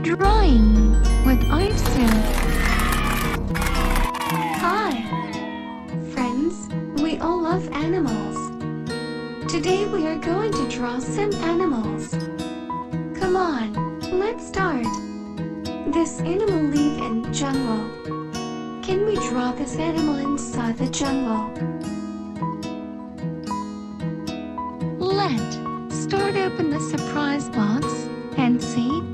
Drawing with Aizshwarhya. Hi, friends, we all love animals. Today we are going to draw some animals. Come on, let's start. This animal live in jungle. Can we draw this animal inside the jungle? Let's start open the surprise box and see